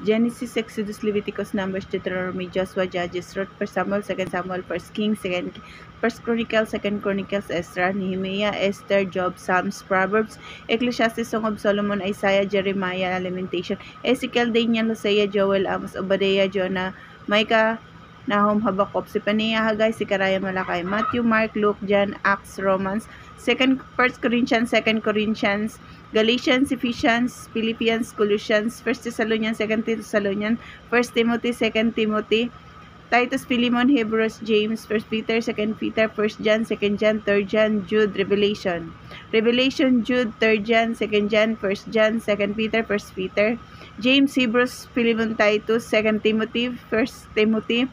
Genesis, Exodus, Leviticus, Numbers, Deuteronomy, Joshua, Judges, Ruth, 1 Samuel, 2 Samuel, 1 Kings, 1 Chronicles, 2 Chronicles, Ezra, Nehemiah, Esther, Job, Psalms, Proverbs, Ecclesiastes, Song of Solomon, Isaiah, Jeremiah, Lamentation, Ezekiel, Daniel, Hosea, Joel, Amos, Obadiah, Jonah, Micah, Nahum, Habakkuk, Zephaniah, Haggai, Zechariah, Malachi, Matthew, Mark, Luke, John, Acts, Romans, 1 Corinthians, 2 Corinthians, Galatians, Ephesians, Philippians, Colossians, 1 Thessalonians, 2 Thessalonians, 1 Timothy, 2 Timothy, Titus, Philemon, Hebrews, James, 1 Peter, 2 Peter, 1 John, 2 John, 3 John, Jude, Revelation. Revelation, Jude, 3 John, 2 John, 1 John, 2 Peter, 1 Peter, James, Hebrews, Philemon, Titus, 2 Timothy, 1 Timothy,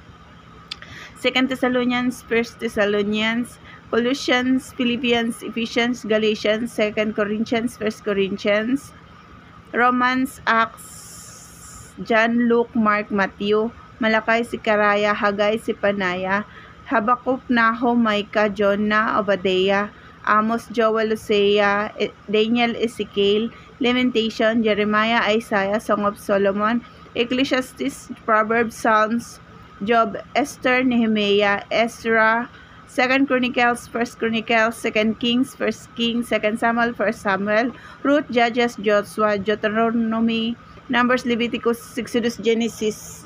2 Thessalonians, 1 Thessalonians, Colossians, Philippians, Ephesians, Galatians, 2 Corinthians, 1 Corinthians, Romans, Acts, John, Luke, Mark, Matthew, Malakay, Zechariah, Haggai, Zephaniah, Habakkuk, Nahum, Micah, Jonah, Obadiah, Amos, Joel, Hosea, Daniel, Ezekiel, Lamentation, Jeremiah, Isaiah, Song of Solomon, Ecclesiastes, Proverbs, Psalms, Job, Esther, Nehemiah, Ezra, 2 Chronicles, 1 Chronicles, 2 Kings, 1 Kings, 2 Samuel, 1 Samuel, Ruth, Judges, Joshua, Deuteronomy, Numbers, Leviticus, Exodus, Genesis,